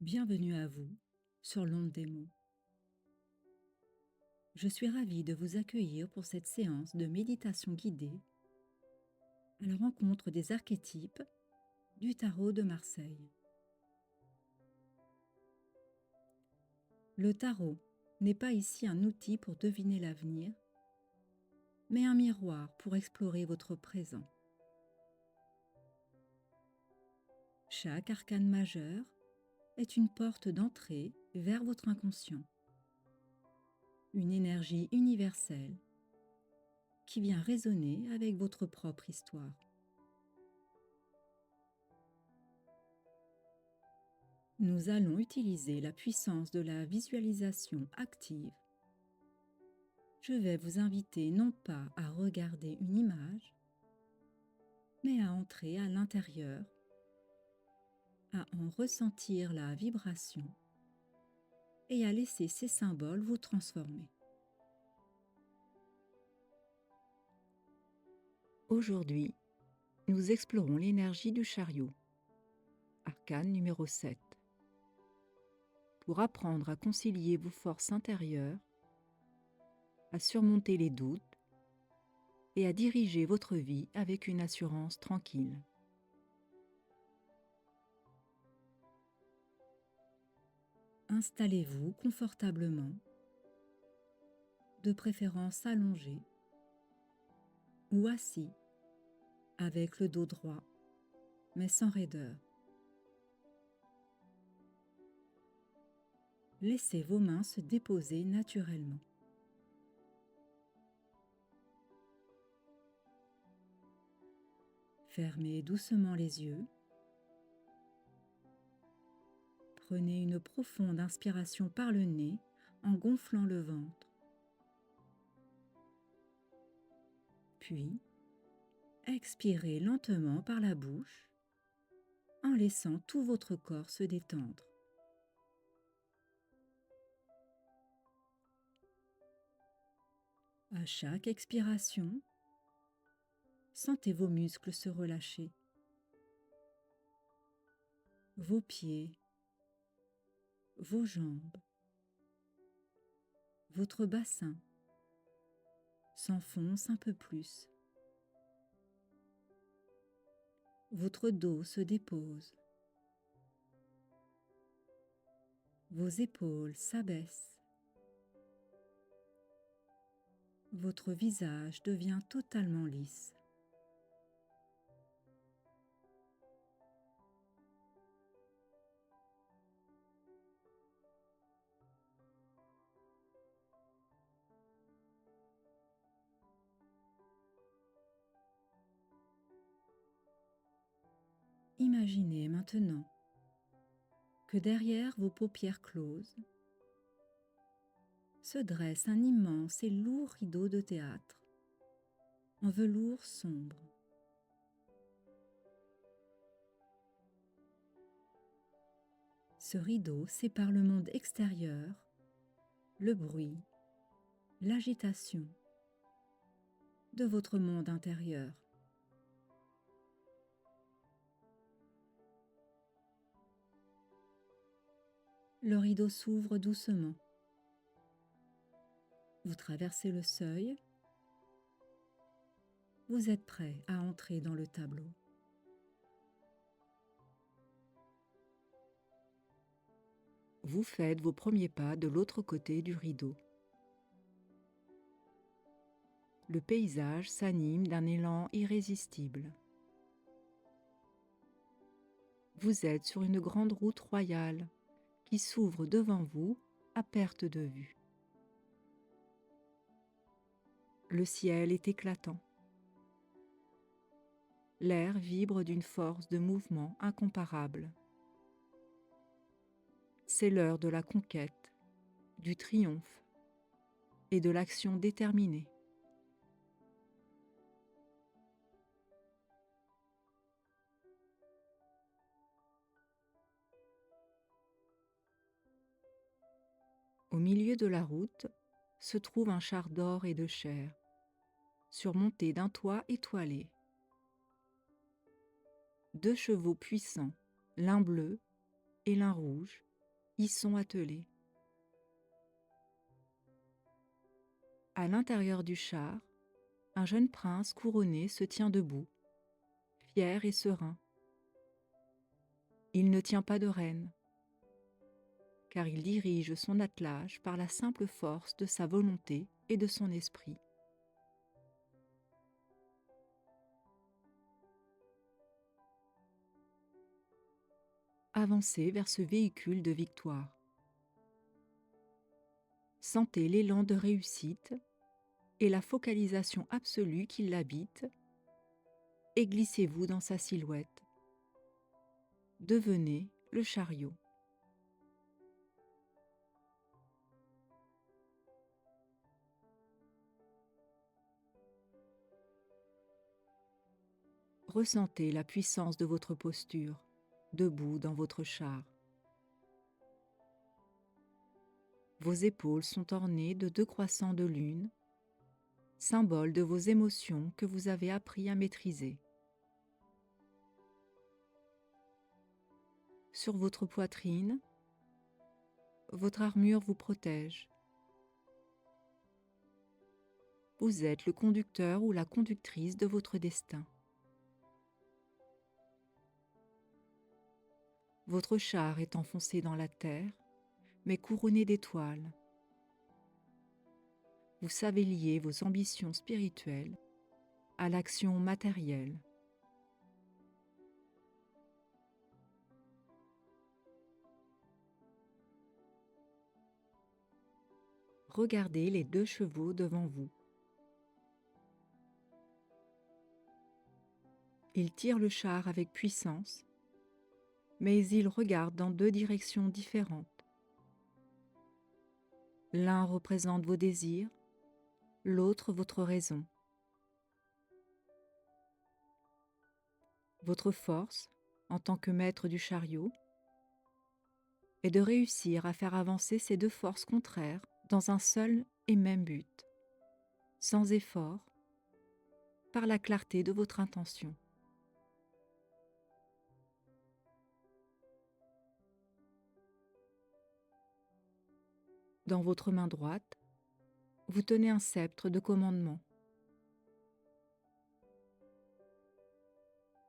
Bienvenue à vous sur l'onde des mots. Je suis ravie de vous accueillir pour cette séance de méditation guidée à la rencontre des archétypes du tarot de Marseille. Le tarot n'est pas ici un outil pour deviner l'avenir, mais un miroir pour explorer votre présent. Chaque arcane majeur est une porte d'entrée vers votre inconscient, une énergie universelle qui vient résonner avec votre propre histoire. Nous allons utiliser la puissance de la visualisation active. Je vais vous inviter non pas à regarder une image, mais à entrer à l'intérieur, à en ressentir la vibration et à laisser ces symboles vous transformer. Aujourd'hui, nous explorons l'énergie du chariot, arcane numéro 7, pour apprendre à concilier vos forces intérieures, à surmonter les doutes et à diriger votre vie avec une assurance tranquille. Installez-vous confortablement, de préférence allongé ou assis avec le dos droit, mais sans raideur. Laissez vos mains se déposer naturellement. Fermez doucement les yeux. Prenez une profonde inspiration par le nez en gonflant le ventre. Puis, expirez lentement par la bouche en laissant tout votre corps se détendre. À chaque expiration, sentez vos muscles se relâcher. Vos pieds, vos jambes, votre bassin s'enfonce un peu plus. Votre dos se dépose. Vos épaules s'abaissent. Votre visage devient totalement lisse. Imaginez maintenant que derrière vos paupières closes se dresse un immense et lourd rideau de théâtre en velours sombre. Ce rideau sépare le monde extérieur, le bruit, l'agitation, de votre monde intérieur. Le rideau s'ouvre doucement. Vous traversez le seuil. Vous êtes prêt à entrer dans le tableau. Vous faites vos premiers pas de l'autre côté du rideau. Le paysage s'anime d'un élan irrésistible. Vous êtes sur une grande route royale qui s'ouvre devant vous à perte de vue. Le ciel est éclatant. L'air vibre d'une force de mouvement incomparable. C'est l'heure de la conquête, du triomphe et de l'action déterminée. Au milieu de la route se trouve un char d'or et de chair, surmonté d'un toit étoilé. 2 chevaux puissants, l'un bleu et l'un rouge, y sont attelés. À l'intérieur du char, un jeune prince couronné se tient debout, fier et serein. Il ne tient pas de rêne, car il dirige son attelage par la simple force de sa volonté et de son esprit. Avancez vers ce véhicule de victoire. Sentez l'élan de réussite et la focalisation absolue qui l'habite et glissez-vous dans sa silhouette. Devenez le chariot. Ressentez la puissance de votre posture, debout dans votre char. Vos épaules sont ornées de 2 croissants de lune, symbole de vos émotions que vous avez appris à maîtriser. Sur votre poitrine, votre armure vous protège. Vous êtes le conducteur ou la conductrice de votre destin. Votre char est enfoncé dans la terre, mais couronné d'étoiles. Vous savez lier vos ambitions spirituelles à l'action matérielle. Regardez les 2 chevaux devant vous. Ils tirent le char avec puissance, mais ils regardent dans 2 directions différentes. L'un représente vos désirs, l'autre votre raison. Votre force, en tant que maître du chariot, est de réussir à faire avancer ces 2 forces contraires dans un seul et même but, sans effort, par la clarté de votre intention. Dans votre main droite, vous tenez un sceptre de commandement.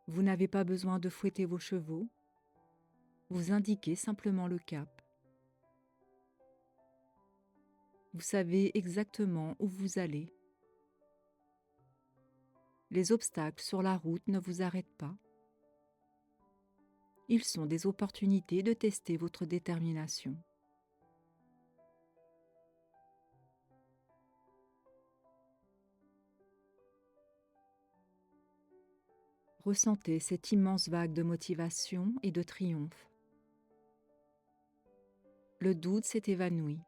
Vous n'avez pas besoin de fouetter vos chevaux, vous indiquez simplement le cap. Vous savez exactement où vous allez. Les obstacles sur la route ne vous arrêtent pas. Ils sont des opportunités de tester votre détermination. Ressentez cette immense vague de motivation et de triomphe. Le doute s'est évanoui.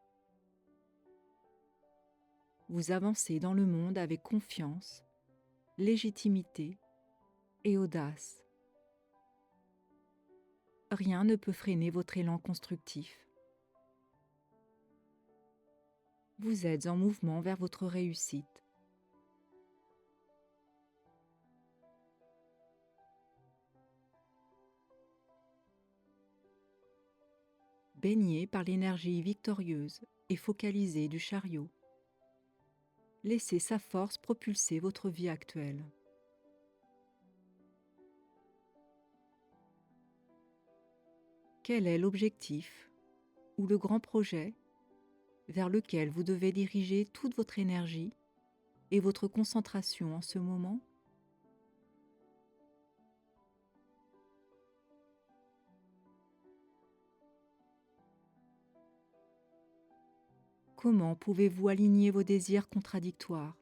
Vous avancez dans le monde avec confiance, légitimité et audace. Rien ne peut freiner votre élan constructif. Vous êtes en mouvement vers votre réussite. Baigné par l'énergie victorieuse et focalisée du chariot, laissez sa force propulser votre vie actuelle. Quel est l'objectif ou le grand projet vers lequel vous devez diriger toute votre énergie et votre concentration en ce moment? Comment pouvez-vous aligner vos désirs contradictoires,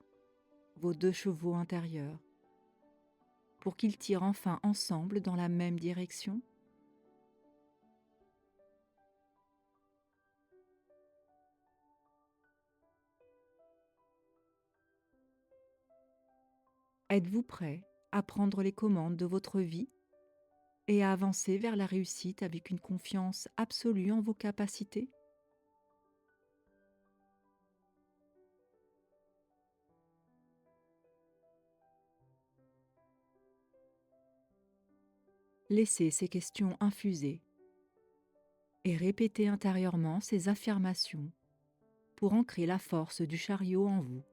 vos 2 chevaux intérieurs, pour qu'ils tirent enfin ensemble dans la même direction? Êtes-vous prêt à prendre les commandes de votre vie et à avancer vers la réussite avec une confiance absolue en vos capacités? Laissez ces questions infuser. et répétez intérieurement ces affirmations pour ancrer la force du chariot en vous.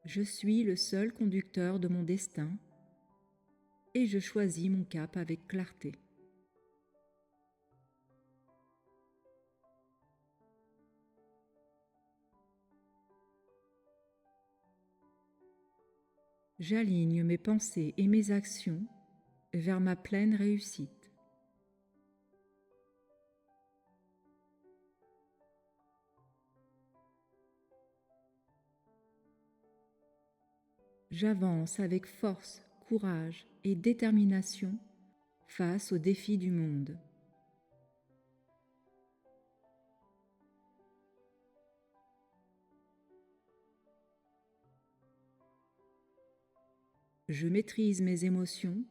Je suis le seul conducteur de mon destin et je choisis mon cap avec clarté. J'aligne mes pensées et mes actions vers ma pleine réussite. J'avance avec force, courage et détermination face aux défis du monde. Je maîtrise mes émotions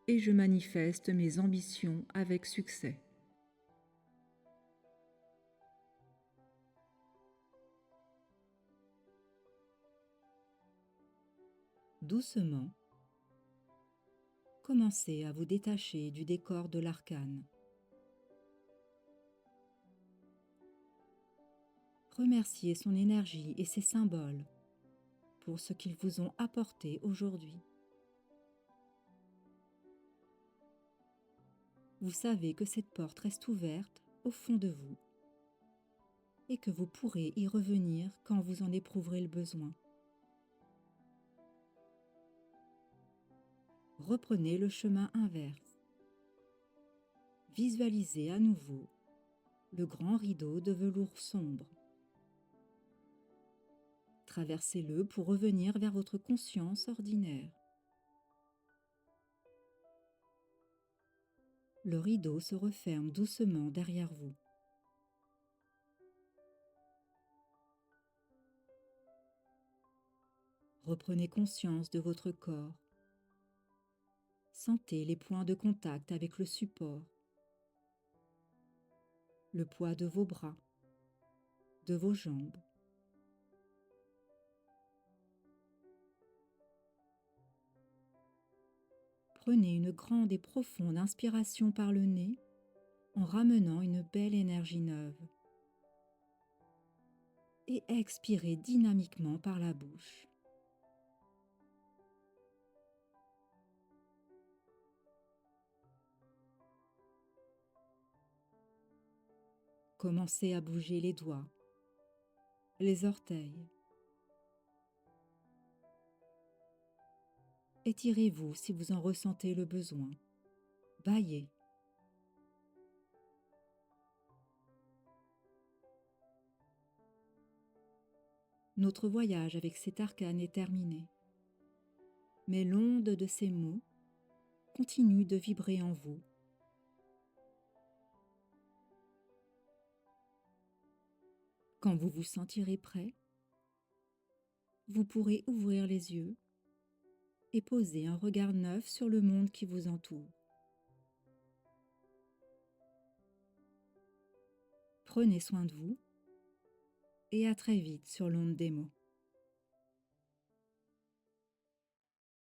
et je manifeste mes ambitions avec succès. Doucement, commencez à vous détacher du décor de l'arcane. Remerciez son énergie et ses symboles pour ce qu'ils vous ont apporté aujourd'hui. Vous savez que cette porte reste ouverte au fond de vous et que vous pourrez y revenir quand vous en éprouverez le besoin. Reprenez le chemin inverse. Visualisez à nouveau le grand rideau de velours sombre. Traversez-le pour revenir vers votre conscience ordinaire. Le rideau se referme doucement derrière vous. Reprenez conscience de votre corps. Sentez les points de contact avec le support, le poids de vos bras, de vos jambes. Prenez une grande et profonde inspiration par le nez en ramenant une belle énergie neuve. Et expirez dynamiquement par la bouche. Commencez à bouger les doigts, les orteils. Étirez-vous si vous en ressentez le besoin. Bâillez. Notre voyage avec cet arcane est terminé. Mais l'onde de ces mots continue de vibrer en vous. Quand vous vous sentirez prêt, vous pourrez ouvrir les yeux et poser un regard neuf sur le monde qui vous entoure. Prenez soin de vous et à très vite sur l'onde des mots.